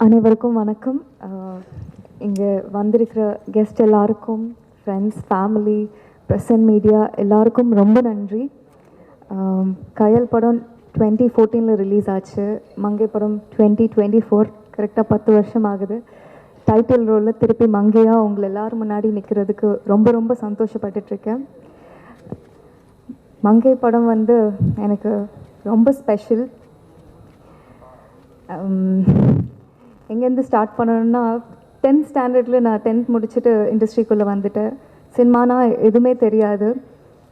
அனைவருக்கும் வணக்கம். இங்கே வந்திருக்கிற கெஸ்ட் எல்லாருக்கும், friends, family, press and media எல்லாருக்கும் ரொம்ப நன்றி. கயல் படம் 2014 ரிலீஸ் ஆச்சு. மங்கை படம் 2024, கரெக்டாக 10 வருஷம் ஆகுது. டைட்டில் ரோலில் திருப்பி மங்கையாக உங்களை எல்லோரும் முன்னாடி நிற்கிறதுக்கு ரொம்ப ரொம்ப சந்தோஷப்பட்டுட்ருக்கேன். மங்கை படம் எனக்கு ரொம்ப ஸ்பெஷல். எங்கேருந்து ஸ்டார்ட் பண்ணணும்னா, 10th ஸ்டாண்டர்டில் நான் 10th முடிச்சுட்டு இண்டஸ்ட்ரிக்குள்ளே வந்துட்டேன். சினிமானா எதுவுமே தெரியாது,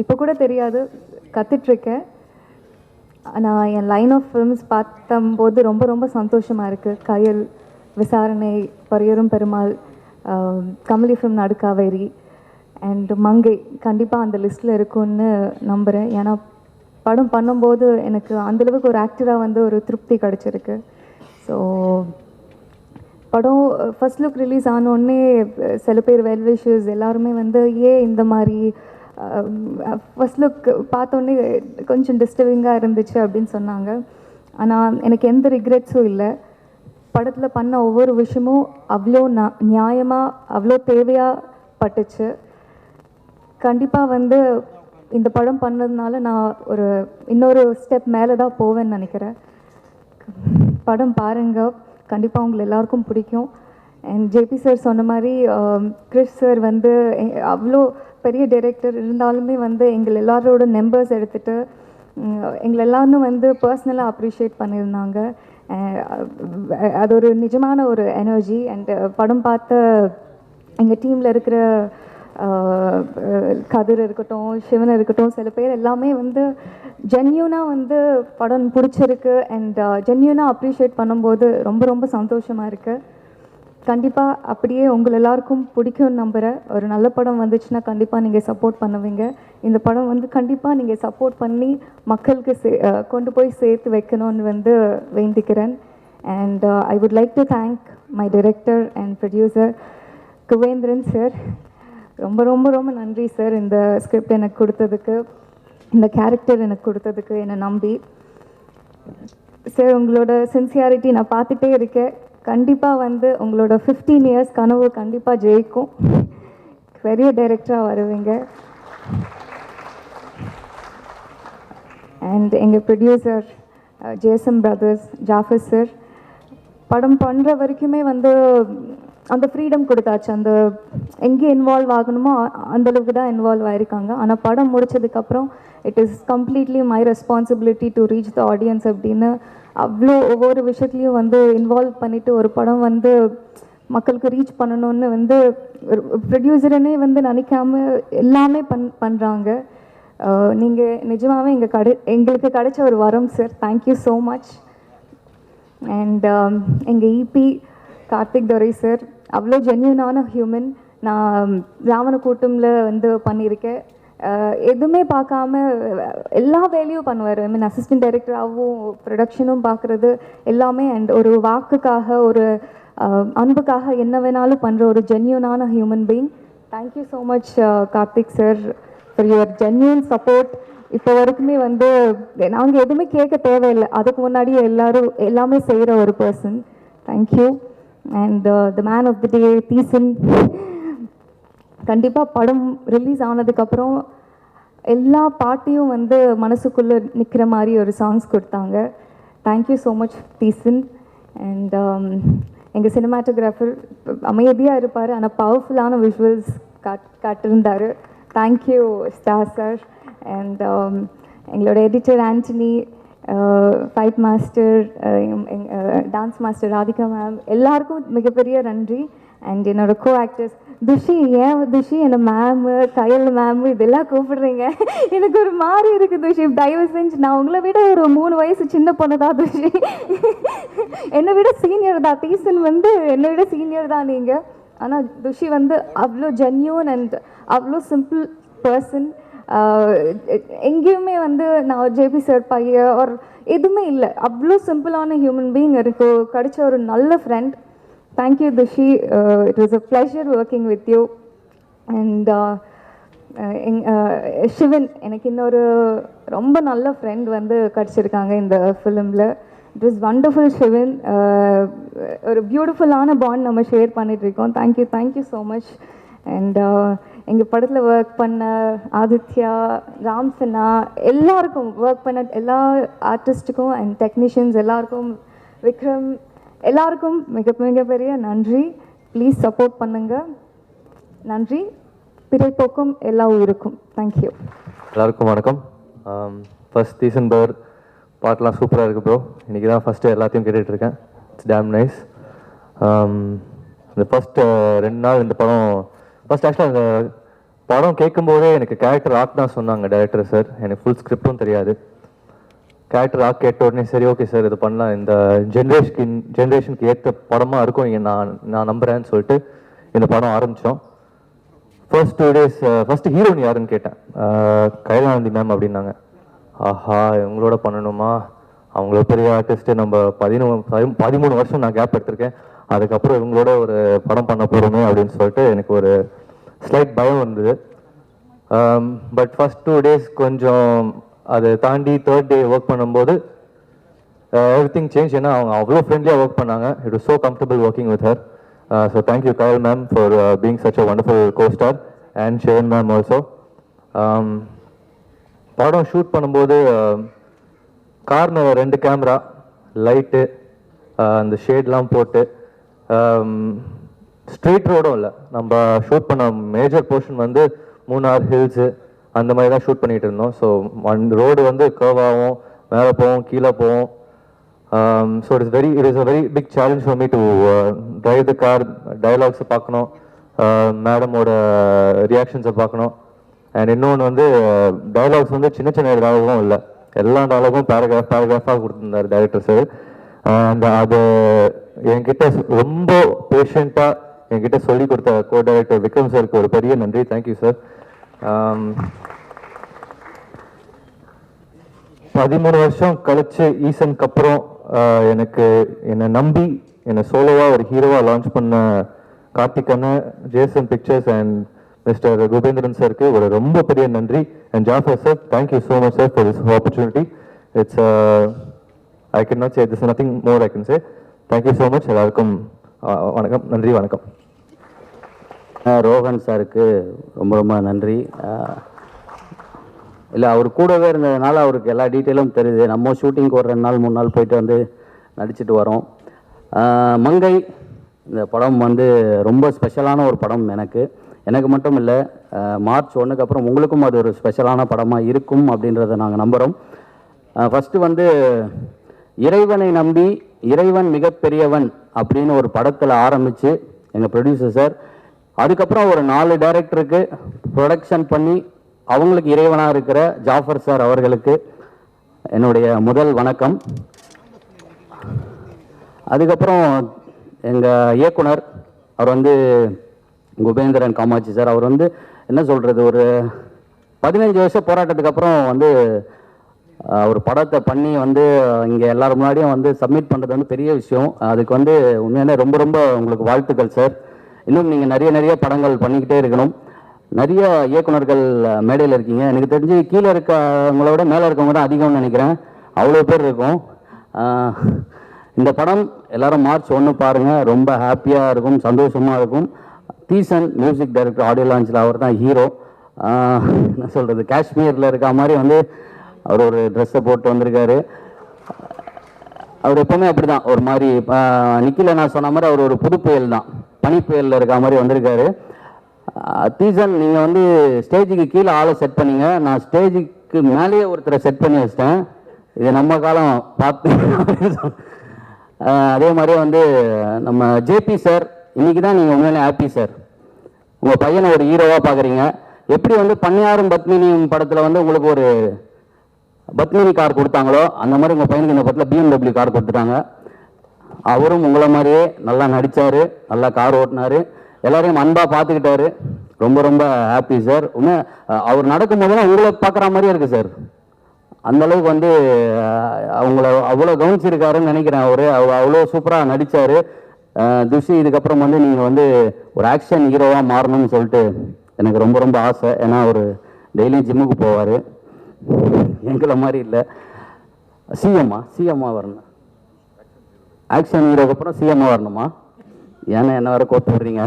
இப்போ கூட தெரியாது, கற்றுட்ருக்கேன். நான் என் லைன் ஆஃப் ஃபிலிம்ஸ் பார்த்தம்போது ரொம்ப ரொம்ப சந்தோஷமாக இருக்குது. கயல், விசாரணை, பரியரும் பெருமாள், கமலி ஃபிலிம் நடுக்காவேரி அண்ட் மங்கை கண்டிப்பாக அந்த லிஸ்ட்டில் இருக்கும்னு நம்புகிறேன். ஏன்னா படம் பண்ணும்போது எனக்கு அந்தளவுக்கு ஒரு ஆக்டராக ஒரு திருப்தி கிடச்சிருக்கு. ஸோ படம் ஃபஸ்ட் லுக் ரிலீஸ் ஆனோடனே சில பேர் வெல்விஷர்ஸ் எல்லாருமே ஏன் இந்த மாதிரி ஃபஸ்ட் லுக் பார்த்தோன்னே கொஞ்சம் டிஸ்டர்பிங்காக இருந்துச்சு அப்படின்னு சொன்னாங்க. ஆனால் எனக்கு எந்த ரிக்ரெட்ஸும் இல்லை. படத்தில் பண்ண ஒவ்வொரு விஷயமும் அவ்வளோ நியாயமாக, அவ்வளோ தேவையாக பட்டுச்சு. கண்டிப்பாக இந்த படம் பண்ணதுனால நான் இன்னொரு ஸ்டெப் மேலே தான் போவேன்னு நினைக்கிறேன். படம் பாருங்கள், கண்டிப்பாக உங்களை எல்லாருக்கும் பிடிக்கும். அண்ட் ஜேபி சார் சொன்ன மாதிரி கிறிஸ் சார் அவ்வளோ பெரிய டைரக்டர் இருந்தாலுமே எங்கள் எல்லாரோட நம்பர்ஸ் எடுத்துகிட்டு எங்களை எல்லாரும் பர்சனலாக அப்ரிஷியேட் பண்ணியிருந்தாங்க. அது ஒரு நிஜமான ஒரு எனர்ஜி. அண்ட் படம் பார்த்த எங்கள் டீமில் இருக்கிற கதிர் இருக்கட்டும், சிவன் இருக்கட்டும், சில பேர் எல்லாமே ஜென்யூனாக படம் பிடிச்சிருக்கு அண்ட் ஜென்யூனாக அப்ரிஷியேட் பண்ணும்போது ரொம்ப ரொம்ப சந்தோஷமாக இருக்குது. கண்டிப்பாக அப்படியே உங்கள் எல்லாருக்கும் பிடிக்கும்னு நம்புகிறேன். ஒரு நல்ல படம் வந்துச்சுன்னா கண்டிப்பாக நீங்கள் சப்போர்ட் பண்ணுவீங்க. இந்த படம் கண்டிப்பாக நீங்கள் சப்போர்ட் பண்ணி மக்களுக்கு கொண்டு போய் சேர்த்து வைக்கணும்னு வேண்டிக்கிறேன். And I would like to thank my director and producer Kuvendiran sir. ரொம்ப ரொம்ப ரொம்ப நன்றி சார், இந்த ஸ்கிரிப்ட் எனக்கு கொடுத்ததுக்கு, இந்த கேரக்டர் எனக்கு கொடுத்ததுக்கு, என்னை நம்பி. சார், உங்களோட சின்சியாரிட்டி நான் பார்த்துட்டே இருக்கேன். கண்டிப்பாக உங்களோட 15 இயர்ஸ் கனவு கண்டிப்பாக ஜெயிக்கும். பெரிய டைரக்டராக வருவீங்க. அண்ட் எங்கள் ப்ரொடியூசர் ஜேசம் பிரதர்ஸ், ஜாஃபர் சார், படம் பண்ணுற வரைக்குமே அந்த ஃப்ரீடம் கொடுத்தாச்சு. அந்த எங்கே இன்வால்வ் ஆகணுமோ அந்தளவுக்கு தான் இன்வால்வ் ஆகிருக்காங்க. ஆனால் படம் முடித்ததுக்கப்புறம் it is completely my responsibility to reach the audience அப்படின்னு அவ்வளோ ஒவ்வொரு விஷயத்துலையும் இன்வால்வ் பண்ணிவிட்டு ஒரு படம் மக்களுக்கு ரீச் பண்ணணும்னு ப்ரொடியூசரனே நினைக்காம எல்லாமே பண்ணுறாங்க. நீங்கள் நிஜமாகவே எங்களுக்கு கிடைச்ச ஒரு வரம் sir. Thank you so much. And எங்கள் இபி கார்த்திக் துரை சார் அவ்வளோ ஜென்யூனான ஹியூமன். நான் ராவணக்கூட்டமில் பண்ணியிருக்கேன். எதுவுமே பார்க்காம எல்லா வேலையும் பண்ணுவார். ஐ மீன் அசிஸ்டன்ட் டைரக்டராகவும் ப்ரொடக்ஷனும் பார்க்குறது எல்லாமே. அண்ட் ஒரு வாக்குக்காக, ஒரு அன்புக்காக என்ன வேணாலும் பண்ணுற ஒரு ஜென்யூனான human being. Thank you so much Karthik sir for your genuine support. இப்போ வரைக்குமே நாங்கள் எதுவுமே கேட்க தேவையில்லை, அதுக்கு முன்னாடியே எல்லாமே செய்கிற ஒரு person. Thank you. And the man of the day Theesan. கண்டிப்பாக படம் ரிலீஸ் ஆனதுக்கப்புறம் எல்லா பாட்டையும் மனசுக்குள்ளே நிற்கிற மாதிரி ஒரு சாங்ஸ் கொடுத்தாங்க. Thank you so much Theesan. And எங்கள் சினிமாட்டோகிராஃபர் அமைதியாக இருப்பார், ஆனால் பவர்ஃபுல்லான விஷுவல்ஸ் காட்டிருந்தார். Thank you star sir. அண்ட் எங்களோட editor Antony, fight master, dance master Radhika ma'am, எல்லாருக்கும் மிகப்பெரிய நன்றி. அண்ட் என்னோட கோ ஆக்டர்ஸ் துஷி. ஏன் துஷி என்னை மேமு, கயல் மேமு இதெல்லாம் கூப்பிடுறீங்க? எனக்கு ஒரு மாதிரி இருக்குது துஷி. தயவு செஞ்சு, நான் உங்களை விட ஒரு 3 வயசு சின்ன பொண்ணு தான் துஷி. என்னை விட சீனியர் தான் தீசன். என்னை விட சீனியர் தான் நீங்கள். ஆனால் துஷி அவ்வளோ ஜென்யூன் அண்ட் அவ்வளோ சிம்பிள் பர்சன். எங்கேயுமே நான் ஜேபி சார் பையன் ஒரு எதுவுமே இல்லை, அவ்வளோ சிம்பிளான ஹியூமன் பீயிங். எனக்கு கிடைச்ச ஒரு நல்ல friend. Thank you Thushi. It was a pleasure working with you. And Sivan, எனக்கு இன்னொரு ரொம்ப நல்ல ஃப்ரெண்ட் கிடச்சிருக்காங்க இந்த ஃபிலிமில். It is wonderful Sivan. ஒரு பியூட்டிஃபுல்லான பாண்ட் நம்ம ஷேர் பண்ணிகிட்ருக்கோம். Thank you so much. அண்ட் எங்கள் படத்தில் ஒர்க் பண்ண ஆதித்யா, ராம் சின்னா, எல்லாருக்கும் ஒர்க் பண்ண எல்லா ஆர்டிஸ்ட்டுக்கும் அண்ட் டெக்னீஷியன்ஸ் எல்லாருக்கும், விக்ரம், எல்லாருக்கும் மிகப்பெரிய நன்றி. ப்ளீஸ் சப்போர்ட் பண்ணுங்கள். நன்றி. பிறைப்போக்கும் எல்லா உயிருக்கும். தேங்க்யூ. எல்லாருக்கும் வணக்கம். ஃபர்ஸ்ட் டிசம்பர் பாட்டெலாம் சூப்பராக இருக்குது ப்ரோ. இன்றைக்கி தான் ஃபஸ்ட்டு எல்லாத்தையும் கேட்டுட்ருக்கேன். It's damn nice. இந்த ஃபஸ்ட்டு 2 நாள் இந்த படம் ஃபஸ்ட் ஆக்சுவலாக இந்த படம் கேட்கும்போதே எனக்கு கேரக்டர் ஆர்ட் தான் சொன்னாங்க டைரக்டர் சார். எனக்கு ஃபுல் ஸ்கிரிப்டும் தெரியாது. கேரக்டர் ஆர்ட் கேட்ட உடனே சரி ஓகே சார் இது பண்ணலாம், இந்த ஜென்ரேஷனுக்கு ஏற்ற படமாக இருக்கும் நான் நம்புகிறேன்னு சொல்லிட்டு இந்த படம் ஆரம்பித்தோம். ஃபர்ஸ்ட் 2 days ஃபஸ்ட்டு ஹீரோயின் யாருன்னு கேட்டேன். கைலாந்தி மேம் அப்படின்னாங்க. ஆஹா இவங்களோட பண்ணணுமா, அவங்கள பெரிய ஆர்டிஸ்ட்டு, நம்ம 13 வருஷம் நான் கேப் எடுத்திருக்கேன், அதுக்கப்புறம் இவங்களோட ஒரு படம் பண்ண போகிறோமே அப்படின்னு சொல்லிட்டு எனக்கு ஒரு ஸ்லைட் பயம் இருந்தது. பட் ஃபர்ஸ்ட் 2 days கொஞ்சம் அதை தாண்டி 3rd day ஒர்க் பண்ணும்போது எவ்ரி திங் சேஞ்ச். ஏன்னா அவங்க அவ்வளோ ஃப்ரெண்ட்லியாக ஒர்க் பண்ணாங்க. It was so comfortable working with her. So thank you Kyle ma'am for being such a wonderful co-star and Sharon ma'am also. படம் ஷூட் பண்ணும்போது கார்னர் 2 கேமரா, லைட்டு, அந்த ஷேட்லாம் போட்டு ஸ்ட்ரீட் ரோடும் இல்லை. நம்ம ஷூட் பண்ண மேஜர் போர்ஷன் வந்து மூணார் ஹில்ஸு அந்த மாதிரி தான் ஷூட் பண்ணிகிட்டு இருந்தோம். ஸோ ரோடு வந்து கர்வாகவும் மேலே போவோம் கீழே போவோம். So it is a very big challenge for me to drive the car, dialogues பார்க்கணும், மேடமோட ரியாக்ஷன்ஸை பார்க்கணும். அண்ட் இன்னொன்று வந்து டைலாக்ஸ் வந்து சின்ன டைலாகும் இல்லை, எல்லா டைலாகும் பேராகிராஃபாக கொடுத்துருந்தார் டைரக்டர் சார். அண்ட் அது என்கிட்ட ரொம்ப பேஷண்ட்டாக என்கிட்ட சொல்லி கொடுத்த கோ டைரக்டர் விக்ரம் சாருக்கு ஒரு பெரிய நன்றி. Thank you sir. 13 வருஷம் கழிச்சு ஈசனுக்கு அப்புறம் என்னை நம்பி என்னை சோலோவாக ஒரு ஹீரோவாக லான்ச் பண்ண கார்த்திக் அண்ணன், Jason Pictures and mister Kubendran சாருக்கு ஒரு ரொம்ப பெரிய நன்றி. And Jafar sir, thank you so much sir for this opportunity. It's I can not say this nothing more I can say. Thank you so much. எல்லாருக்கும் வணக்கம். நன்றி, வணக்கம். ரோஹன் சாருக்கு ரொம்ப ரொம்ப நன்றி. இல்லை அவர் கூடவே இருந்ததுனால அவருக்கு எல்லா டீட்டெயிலும் தெரியுது. நம்ம ஷூட்டிங்க்கு ஒரு 2 நாள் 3 நாள் போயிட்டு வந்து நடிச்சுட்டு வரோம். மங்கை இந்த படம் வந்து ரொம்ப ஸ்பெஷலான ஒரு படம். எனக்கு மட்டும் இல்லை, மார்ச் 1க்கு அப்புறம் உங்களுக்கும் அது ஒரு ஸ்பெஷலான படமாக இருக்கும் அப்படின்றத நாங்கள் நம்புகிறோம். ஃபஸ்ட்டு வந்து இறைவனை நம்பி இறைவன் மிகப்பெரியவன் அப்படின்னு ஒரு படத்தில் ஆரம்பித்து எங்கள் ப்ரொடியூசர் சார், அதுக்கப்புறம் ஒரு 4 டைரக்டருக்கு ப்ரொடக்ஷன் பண்ணி அவங்களுக்கு இறைவனாக இருக்கிற ஜாஃபர் சார் அவர்களுக்கு என்னுடைய முதல் வணக்கம். அதுக்கப்புறம் எங்கள் இயக்குனர் அவர் வந்து குபேந்திரன் காமாட்சி சார். அவர் வந்து என்ன சொல்கிறது, ஒரு 15 வருஷம் போராட்டத்துக்கு அப்புறம் வந்து ஒரு படத்தை பண்ணி வந்து இங்கே எல்லோரும் முன்னாடியும் வந்து சப்மிட் பண்ணுறது வந்து பெரிய விஷயம். அதுக்கு வந்து உண்மையான ரொம்ப ரொம்ப உங்களுக்கு வாழ்த்துக்கள் சார். இன்னும் நீங்கள் நிறைய படங்கள் பண்ணிக்கிட்டே இருக்கணும். நிறைய இயக்குனர்கள் மேடையில் இருக்கீங்க. எனக்கு தெரிஞ்சு கீழே இருக்கவங்கள விட மேலே இருக்கவங்க தான் அதிகம்னு நினைக்கிறேன். அவ்வளோ பேர் இருக்கும். இந்த படம் எல்லாரும் மார்ச் 1 பாருங்கள். ரொம்ப ஹாப்பியாக இருக்கும், சந்தோஷமாக இருக்கும். தீசன் மியூசிக் டைரக்டர், ஆடியோ லான்ச்சில் அவர் தான் ஹீரோ. என்ன சொல்கிறது, காஷ்மீரில் இருக்க மாதிரி வந்து அவர் ஒரு ட்ரெஸ்ஸை போட்டு வந்திருக்காரு. அவர் எப்போவுமே அப்படி தான் ஒரு மாதிரி நிக்கில நான் சொன்ன மாதிரி அவர் ஒரு புது புயல் தான், பனிப்புயலில் இருக்க மாதிரி வந்திருக்காரு. தீசன் நீங்கள் வந்து ஸ்டேஜுக்கு கீழே ஆளை செட் பண்ணிங்க, நான் ஸ்டேஜுக்கு மேலேயே ஒருத்தரை செட் பண்ணி வச்சிட்டேன். இது நம்ம காலம் பார்த்து. அதே மாதிரியே வந்து நம்ம ஜேபி சார், இன்றைக்கி தான் நீங்கள் உண்மையிலே ஹாப்பி சார். உங்கள் பையனை ஒரு ஹீரோவாக பார்க்குறீங்க. எப்படி வந்து பண்ணையாரும் பத்மினியும் படத்தில் வந்து உங்களுக்கு ஒரு பத்மினி கார் கொடுத்தாங்களோ அந்த மாதிரி உங்கள் பையனுக்கு இந்த படத்தில் BMW கார் கொடுத்துட்டாங்க. அவரும் உங்களை மாதிரியே நல்லா நடித்தார், நல்லா கார் ஓட்டினார், எல்லாரையும் அன்பாக பார்த்துக்கிட்டாரு. ரொம்ப ரொம்ப ஹாப்பி சார். இன்னும் அவர் நடக்கும்போதெல்லாம் உங்களை பார்க்குற மாதிரியே இருக்குது சார். அந்தளவுக்கு வந்து அவங்கள அவ்வளோ கவனிச்சிருக்காருன்னு நினைக்கிறேன். அவர் அவ்வளோ சூப்பராக நடித்தார். துஷி, இதுக்கப்புறம் வந்து நீங்கள் வந்து ஒரு ஆக்ஷன் ஹீரோவாக மாறணும்னு சொல்லிட்டு எனக்கு ரொம்ப ரொம்ப ஆசை. ஏன்னா அவர் டெய்லியும் ஜிம்முக்கு போவார், எங்களை மாதிரி இல்லை. சிஎம்மா வரணும். ஆக்ஷன் ஹீரோக்கு அப்புறம் சிஎம்மாக வரணுமா? ஏன்னா என்ன வேறு கோத்து விடுறீங்க?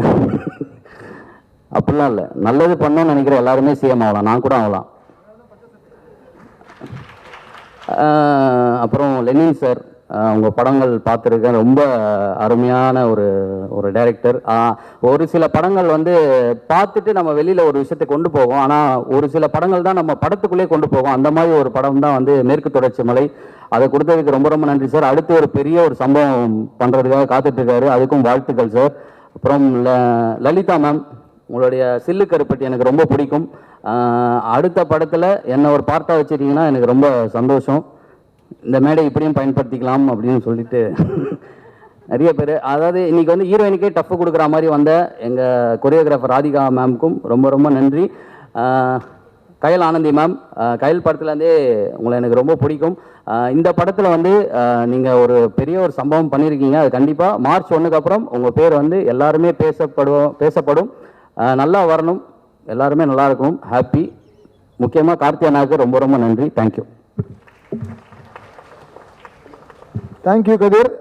அப்படிலாம் இல்லை, நல்லது பண்ணணும்னு நினைக்கிற எல்லாருமே சிஎம் ஆகலாம், நான் கூட ஆகலாம். அப்புறம் லெனின் சார், உங்கள் படங்கள் பார்த்துருக்கேன், ரொம்ப அருமையான ஒரு டைரக்டர். ஒரு சில படங்கள் வந்து பார்த்துட்டு நம்ம வெளியில் ஒரு விஷயத்தை கொண்டு போவோம், ஆனால் ஒரு சில படங்கள் தான் நம்ம படத்துக்குள்ளே கொண்டு போவோம். அந்த மாதிரி ஒரு படம் தான் வந்து மேற்கு தொடர்ச்சி மலை. அதை கொடுத்ததுக்கு ரொம்ப ரொம்ப நன்றி சார். அடுத்து ஒரு பெரிய ஒரு சம்பவம் பண்ணுறதுக்காக காத்துட்ருக்காரு, அதுக்கும் வாழ்த்துக்கள் சார். அப்புறம் லலிதா மேம், உங்களுடைய சில்லு கருப்பட்டி எனக்கு ரொம்ப பிடிக்கும். அடுத்த படத்தில் என்ன ஒரு பார்ட்டாக வச்சுருக்கீங்கன்னா எனக்கு ரொம்ப சந்தோஷம். இந்த மேடை இப்படியும் பயன்படுத்திக்கலாம் அப்படின்னு சொல்லிட்டு நிறைய பேர், அதாவது இன்றைக்கி வந்து ஹீரோயினுக்கே டஃப் கொடுக்குற மாதிரி வந்த எங்கள் கொரியோகிராஃபர் ராதிகா மேம்க்கும் ரொம்ப ரொம்ப நன்றி. கயல் ஆனந்தி மேம், கயல் படத்துலேருந்தே உங்களை எனக்கு ரொம்ப பிடிக்கும். இந்த படத்தில் வந்து நீங்கள் ஒரு பெரிய ஒரு சம்பவம் பண்ணியிருக்கீங்க. அது கண்டிப்பாக மார்ச் 1க்கு அப்புறம் உங்கள் பேர் வந்து எல்லாருமே பேசப்படும். நல்லா வரணும், எல்லாருமே நல்லா இருக்கணும், ஹாப்பி. முக்கியமாக கார்த்தியானாவுக்கு ரொம்ப ரொம்ப நன்றி. தேங்க்யூ. தேங்க்யூ கதிர்.